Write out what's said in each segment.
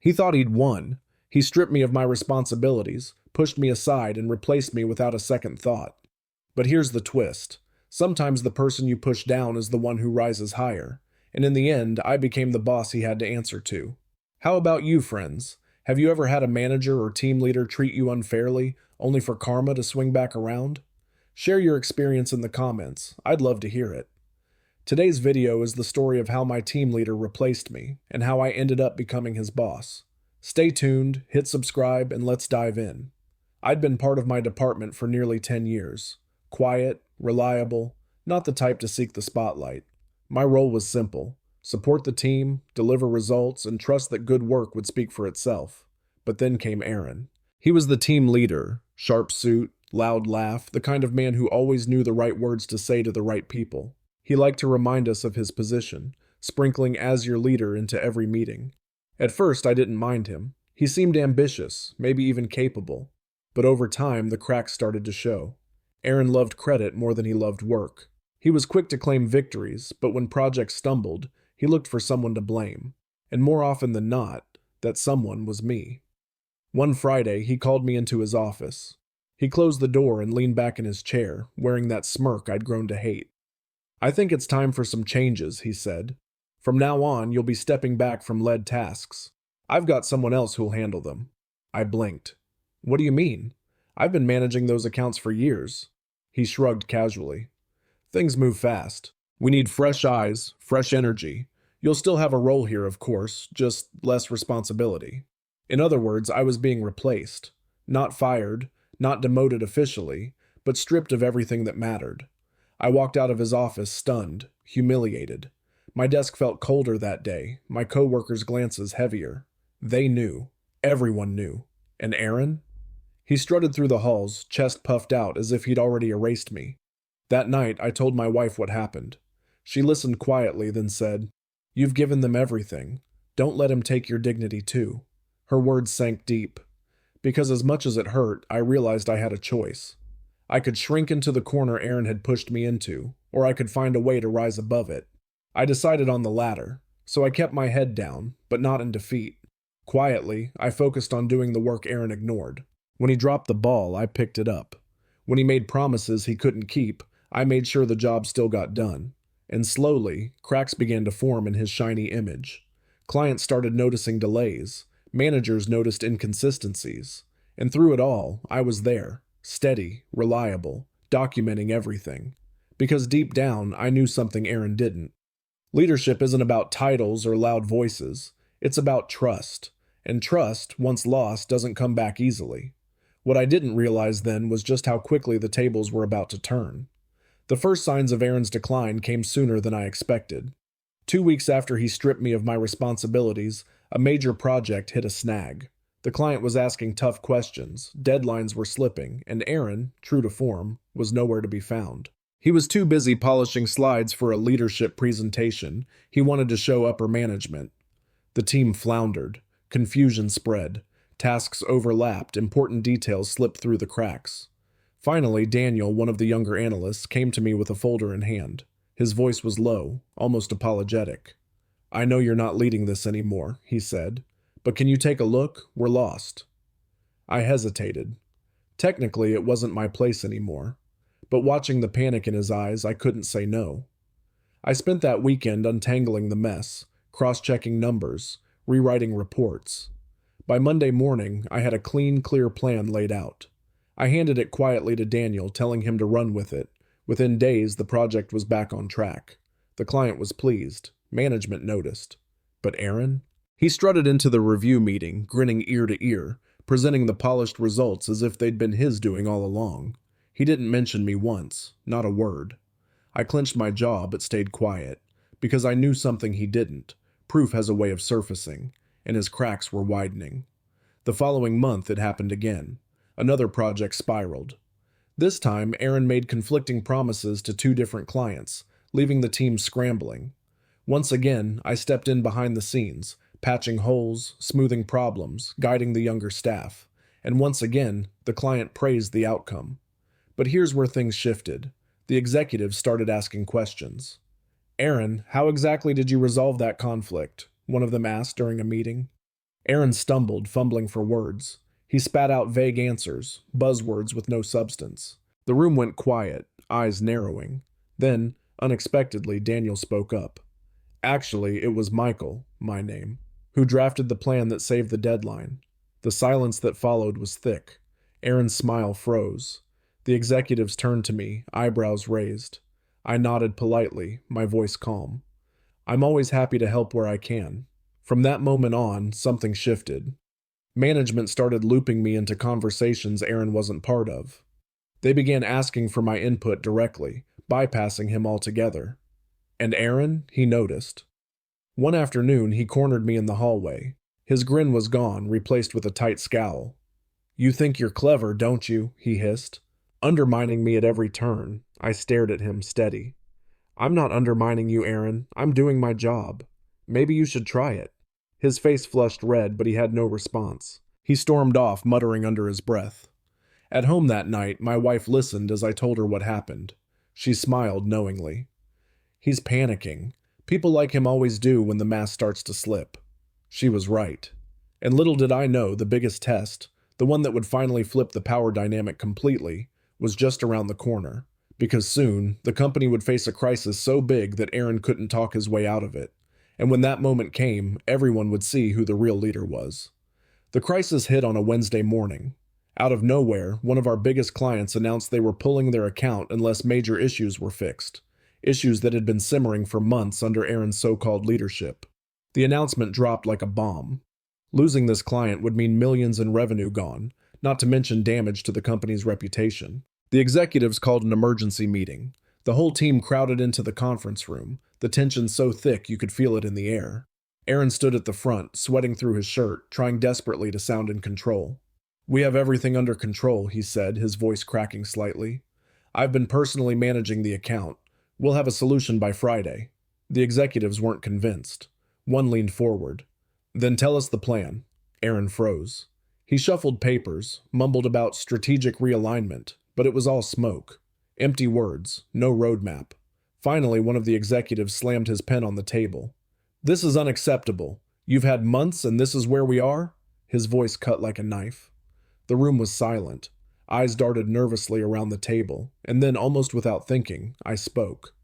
He thought he'd won. He stripped me of my responsibilities, pushed me aside, and replaced me without a second thought. But here's the twist. Sometimes the person you push down is the one who rises higher, and in the end, I became the boss he had to answer to. How about you, friends? Have you ever had a manager or team leader treat you unfairly, only for karma to swing back around? Share your experience in the comments. I'd love to hear it. Today's video is the story of how my team leader replaced me, and how I ended up becoming his boss. Stay tuned, hit subscribe, and let's dive in. I'd been part of my department for nearly 10 years. Quiet, reliable, not the type to seek the spotlight. My role was simple: support the team, deliver results, and trust that good work would speak for itself. But then came Aaron. He was the team leader, sharp suit, loud laugh, the kind of man who always knew the right words to say to the right people. He liked to remind us of his position, sprinkling "as your leader" into every meeting. At first, I didn't mind him. He seemed ambitious, maybe even capable. But over time, the cracks started to show. Aaron loved credit more than he loved work. He was quick to claim victories, but when projects stumbled, he looked for someone to blame. And more often than not, that someone was me. One Friday, he called me into his office. He closed the door and leaned back in his chair, wearing that smirk I'd grown to hate. "I think it's time for some changes," he said. "From now on, you'll be stepping back from lead tasks. I've got someone else who'll handle them." I blinked. "What do you mean? I've been managing those accounts for years." He shrugged casually. "Things move fast. We need fresh eyes, fresh energy. You'll still have a role here, of course, just less responsibility." In other words, I was being replaced. Not fired, not demoted officially, but stripped of everything that mattered. I walked out of his office stunned, humiliated. My desk felt colder that day, my coworkers' glances heavier. They knew. Everyone knew. And Aaron? He strutted through the halls, chest puffed out as if he'd already erased me. That night, I told my wife what happened. She listened quietly, then said, "You've given them everything. Don't let him take your dignity too." Her words sank deep. Because as much as it hurt, I realized I had a choice. I could shrink into the corner Aaron had pushed me into, or I could find a way to rise above it. I decided on the latter, so I kept my head down, but not in defeat. Quietly, I focused on doing the work Aaron ignored. When he dropped the ball, I picked it up. When he made promises he couldn't keep, I made sure the job still got done. And slowly, cracks began to form in his shiny image. Clients started noticing delays. Managers noticed inconsistencies. And through it all, I was there, steady, reliable, documenting everything. Because deep down, I knew something Aaron didn't. Leadership isn't about titles or loud voices. It's about trust. And trust, once lost, doesn't come back easily. What I didn't realize then was just how quickly the tables were about to turn. The first signs of Aaron's decline came sooner than I expected. 2 weeks after he stripped me of my responsibilities, a major project hit a snag. The client was asking tough questions, deadlines were slipping, and Aaron, true to form, was nowhere to be found. He was too busy polishing slides for a leadership presentation. He wanted to show upper management. The team floundered. Confusion spread. Tasks overlapped, important details slipped through the cracks. Finally, Daniel, one of the younger analysts, came to me with a folder in hand. His voice was low, almost apologetic. "I know you're not leading this anymore," he said. "But can you take a look? We're lost." I hesitated. Technically, it wasn't my place anymore. But watching the panic in his eyes, I couldn't say no. I spent that weekend untangling the mess, cross-checking numbers, rewriting reports. By Monday morning, I had a clean, clear plan laid out. I handed it quietly to Daniel, telling him to run with it. Within days, the project was back on track. The client was pleased. Management noticed. But Aaron? He strutted into the review meeting, grinning ear to ear, presenting the polished results as if they'd been his doing all along. He didn't mention me once, not a word. I clenched my jaw but stayed quiet, because I knew something he didn't. Proof has a way of surfacing, and his cracks were widening. The following month it happened again. Another project spiraled. This time, Aaron made conflicting promises to 2 different clients, leaving the team scrambling. Once again, I stepped in behind the scenes, patching holes, smoothing problems, guiding the younger staff. And once again, the client praised the outcome. But here's where things shifted. The executives started asking questions. "Aaron, how exactly did you resolve that conflict?" one of them asked during a meeting. Aaron stumbled, fumbling for words. He spat out vague answers, buzzwords with no substance. The room went quiet, eyes narrowing. Then, unexpectedly, Daniel spoke up. Actually, it was Michael, my name, who drafted the plan that saved the deadline. The silence that followed was thick. Aaron's smile froze. The executives turned to me, eyebrows raised. I nodded politely, my voice calm. I'm always happy to help where I can. From that moment on, something shifted. Management started looping me into conversations Aaron wasn't part of. They began asking for my input directly, bypassing him altogether. And Aaron, he noticed. One afternoon, he cornered me in the hallway. His grin was gone, replaced with a tight scowl. You think you're clever, don't you? He hissed. Undermining me at every turn. I stared at him, steady. I'm not undermining you, Aaron. I'm doing my job. Maybe you should try it. His face flushed red, but he had no response. He stormed off, muttering under his breath. At home that night, my wife listened as I told her what happened. She smiled knowingly. He's panicking. People like him always do when the mask starts to slip. She was right. And little did I know the biggest test, the one that would finally flip the power dynamic completely, was just around the corner. Because soon, the company would face a crisis so big that Aaron couldn't talk his way out of it. And when that moment came, everyone would see who the real leader was. The crisis hit on a Wednesday morning. Out of nowhere, one of our biggest clients announced they were pulling their account unless major issues were fixed. Issues that had been simmering for months under Aaron's so-called leadership. The announcement dropped like a bomb. Losing this client would mean millions in revenue gone, not to mention damage to the company's reputation. The executives called an emergency meeting. The whole team crowded into the conference room, the tension so thick you could feel it in the air. Aaron stood at the front, sweating through his shirt, trying desperately to sound in control. We have everything under control, he said, his voice cracking slightly. I've been personally managing the account. We'll have a solution by Friday. The executives weren't convinced. One leaned forward. Then tell us the plan. Aaron froze. He shuffled papers, mumbled about strategic realignment, but it was all smoke. Empty words, no roadmap. Finally, one of the executives slammed his pen on the table. This is unacceptable. You've had months and this is where we are? His voice cut like a knife. The room was silent. Eyes darted nervously around the table, and then, almost without thinking, I spoke.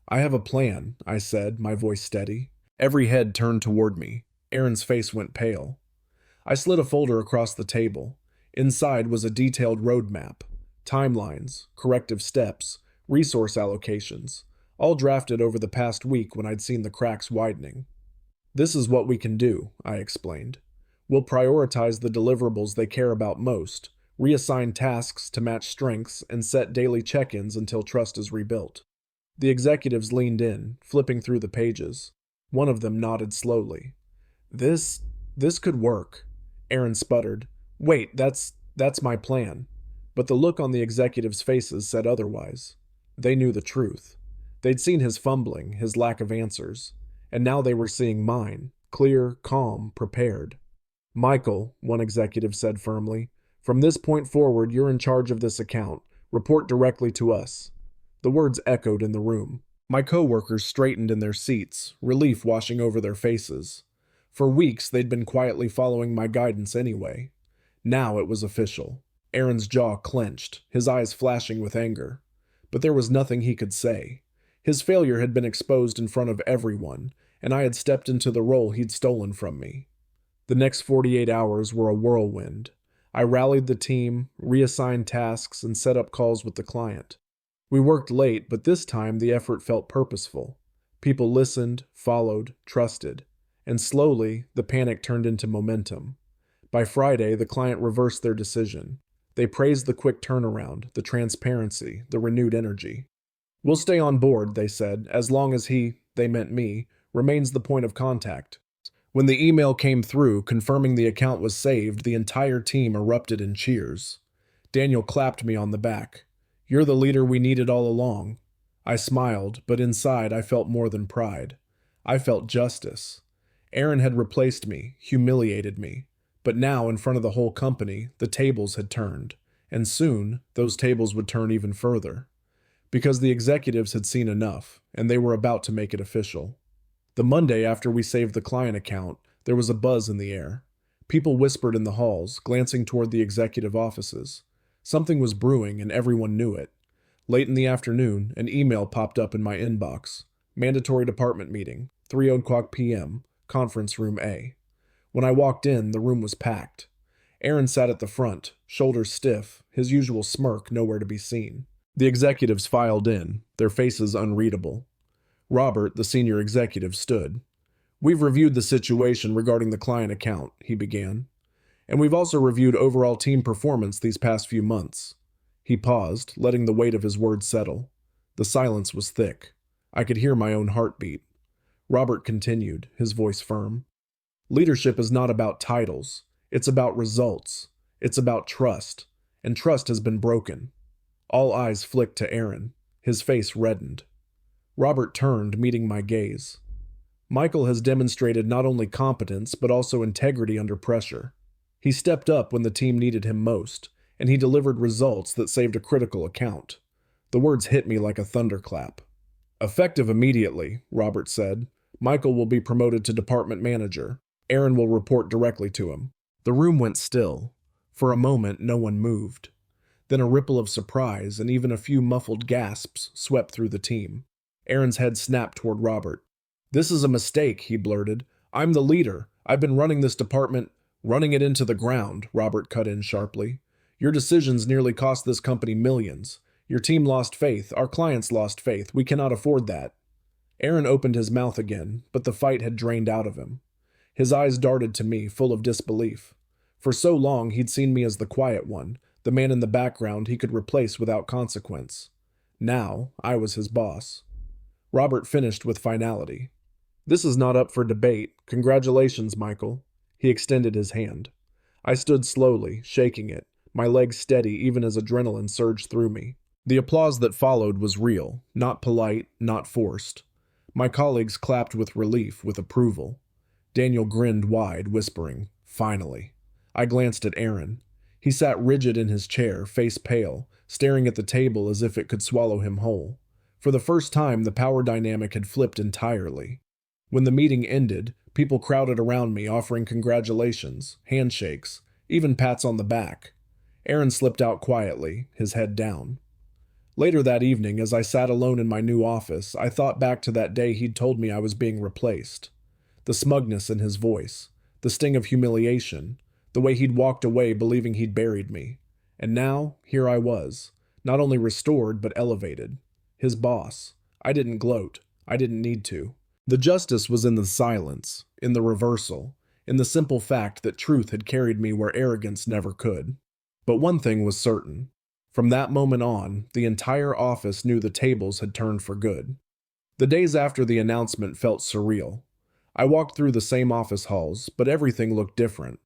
I have a plan, I said, my voice steady. Every head turned toward me. Aaron's face went pale. I slid a folder across the table. Inside was a detailed roadmap. Timelines, corrective steps, resource allocations, all drafted over the past week when I'd seen the cracks widening. This is what we can do, I explained. We'll prioritize the deliverables they care about most, reassign tasks to match strengths, and set daily check-ins until trust is rebuilt. The executives leaned in, flipping through the pages. One of them nodded slowly. This could work. Aaron sputtered. Wait, that's my plan. But the look on the executives' faces said otherwise. They knew the truth. They'd seen his fumbling, his lack of answers. And now they were seeing mine, clear, calm, prepared. Michael, one executive said firmly, from this point forward, you're in charge of this account. Report directly to us. The words echoed in the room. My coworkers straightened in their seats, relief washing over their faces. For weeks, they'd been quietly following my guidance anyway. Now it was official. Aaron's jaw clenched, his eyes flashing with anger. But there was nothing he could say. His failure had been exposed in front of everyone, and I had stepped into the role he'd stolen from me. The next 48 hours were a whirlwind. I rallied the team, reassigned tasks, and set up calls with the client. We worked late, but this time the effort felt purposeful. People listened, followed, trusted. And slowly, the panic turned into momentum. By Friday, the client reversed their decision. They praised the quick turnaround, the transparency, the renewed energy. We'll stay on board, they said, as long as he, they meant me, remains the point of contact. When the email came through confirming the account was saved, the entire team erupted in cheers. Daniel clapped me on the back. You're the leader we needed all along. I smiled, but inside I felt more than pride. I felt justice. Aaron had replaced me, humiliated me. But now, in front of the whole company, the tables had turned. And soon, those tables would turn even further. Because the executives had seen enough, and they were about to make it official. The Monday after we saved the client account, there was a buzz in the air. People whispered in the halls, glancing toward the executive offices. Something was brewing, and everyone knew it. Late in the afternoon, an email popped up in my inbox. Mandatory department meeting, 3:00 p.m., conference room A. When I walked in, the room was packed. Aaron sat at the front, shoulders stiff, his usual smirk nowhere to be seen. The executives filed in, their faces unreadable. Robert, the senior executive, stood. "We've reviewed the situation regarding the client account," he began. "And we've also reviewed overall team performance these past few months." He paused, letting the weight of his words settle. The silence was thick. I could hear my own heartbeat. Robert continued, his voice firm. "Leadership is not about titles. It's about results. It's about trust. And trust has been broken." All eyes flicked to Aaron. His face reddened. Robert turned, meeting my gaze. "Michael has demonstrated not only competence, but also integrity under pressure. He stepped up when the team needed him most, and he delivered results that saved a critical account." The words hit me like a thunderclap. "Effective immediately," Robert said. "Michael will be promoted to department manager. Aaron will report directly to him." The room went still. For a moment, no one moved. Then a ripple of surprise and even a few muffled gasps swept through the team. Aaron's head snapped toward Robert. "This is a mistake," he blurted. "I'm the leader. I've been running this department." "Running it into the ground," Robert cut in sharply. "Your decisions nearly cost this company millions. Your team lost faith. Our clients lost faith. We cannot afford that." Aaron opened his mouth again, but the fight had drained out of him. His eyes darted to me, full of disbelief. For so long he'd seen me as the quiet one, the man in the background he could replace without consequence. Now, I was his boss. Robert finished with finality. "This is not up for debate. Congratulations, Michael." He extended his hand. I stood slowly, shaking it, my legs steady even as adrenaline surged through me. The applause that followed was real, not polite, not forced. My colleagues clapped with relief, with approval. Daniel grinned wide, whispering, "Finally." I glanced at Aaron. He sat rigid in his chair, face pale, staring at the table as if it could swallow him whole. For the first time, the power dynamic had flipped entirely. When the meeting ended, people crowded around me, offering congratulations, handshakes, even pats on the back. Aaron slipped out quietly, his head down. Later that evening, as I sat alone in my new office, I thought back to that day he'd told me I was being replaced. The smugness in his voice, the sting of humiliation, the way he'd walked away believing he'd buried me. And now, here I was, not only restored but elevated. His boss. I didn't gloat. I didn't need to. The justice was in the silence, in the reversal, in the simple fact that truth had carried me where arrogance never could. But one thing was certain. From that moment on, the entire office knew the tables had turned for good. The days after the announcement felt surreal. I walked through the same office halls, but everything looked different.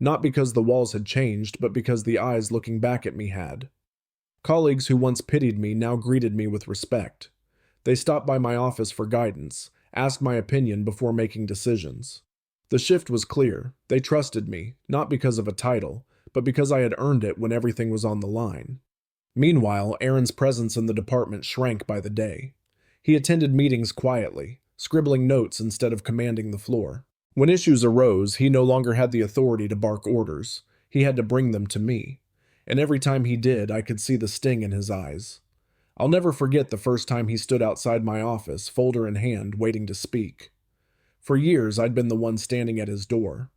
Not because the walls had changed, but because the eyes looking back at me had. Colleagues who once pitied me now greeted me with respect. They stopped by my office for guidance, asked my opinion before making decisions. The shift was clear. They trusted me, not because of a title, but because I had earned it when everything was on the line. Meanwhile, Aaron's presence in the department shrank by the day. He attended meetings quietly, scribbling notes instead of commanding the floor. When issues arose, he no longer had the authority to bark orders. He had to bring them to me. And every time he did, I could see the sting in his eyes. I'll never forget the first time he stood outside my office, folder in hand, waiting to speak. For years, I'd been the one standing at his door.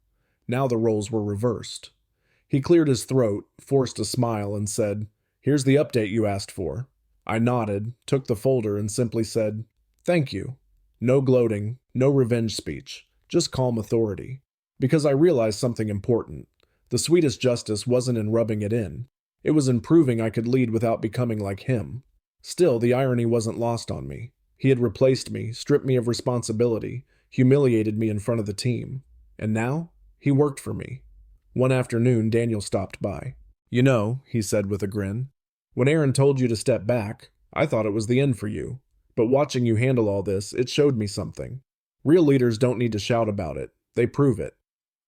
Now the roles were reversed. He cleared his throat, forced a smile, and said, "Here's the update you asked for." I nodded, took the folder, and simply said, "Thank you." No gloating, no revenge speech, just calm authority. Because I realized something important. The sweetest justice wasn't in rubbing it in. It was in proving I could lead without becoming like him. Still, the irony wasn't lost on me. He had replaced me, stripped me of responsibility, humiliated me in front of the team. And now, he worked for me. One afternoon, Daniel stopped by. "You know," he said with a grin, "when Aaron told you to step back, I thought it was the end for you. But watching you handle all this, it showed me something. Real leaders don't need to shout about it. They prove it."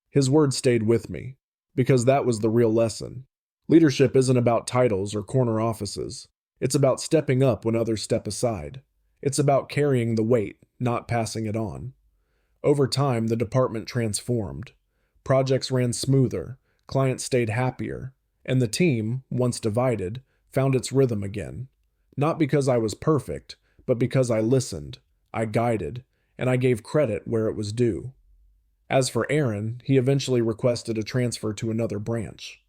His words stayed with me, because that was the real lesson. Leadership isn't about titles or corner offices. It's about stepping up when others step aside. It's about carrying the weight, not passing it on. Over time, the department transformed. Projects ran smoother, clients stayed happier, and the team, once divided, found its rhythm again. Not because I was perfect, but because I listened, I guided, and I gave credit where it was due. As for Aaron, he eventually requested a transfer to another branch.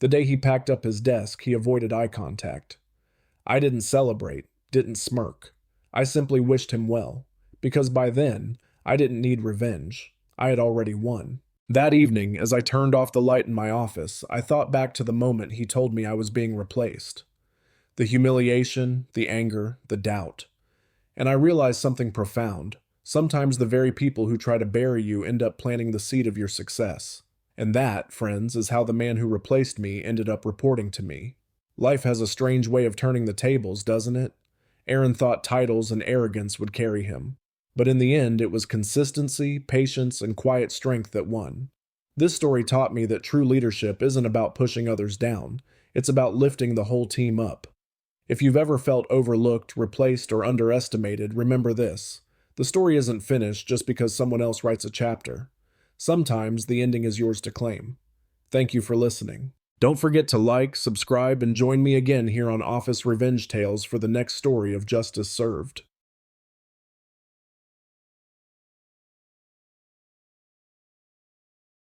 The day he packed up his desk, he avoided eye contact. I didn't celebrate, didn't smirk. I simply wished him well, because by then, I didn't need revenge. I had already won. That evening, as I turned off the light in my office, I thought back to the moment he told me I was being replaced. The humiliation, the anger, the doubt. And I realized something profound. Sometimes the very people who try to bury you end up planting the seed of your success. And that, friends, is how the man who replaced me ended up reporting to me. Life has a strange way of turning the tables, doesn't it? Aaron thought titles and arrogance would carry him. But in the end, it was consistency, patience, and quiet strength that won. This story taught me that true leadership isn't about pushing others down. It's about lifting the whole team up. If you've ever felt overlooked, replaced, or underestimated, remember this. The story isn't finished just because someone else writes a chapter. Sometimes the ending is yours to claim. Thank you for listening. Don't forget to like, subscribe, and join me again here on Office Revenge Tales for the next story of justice served.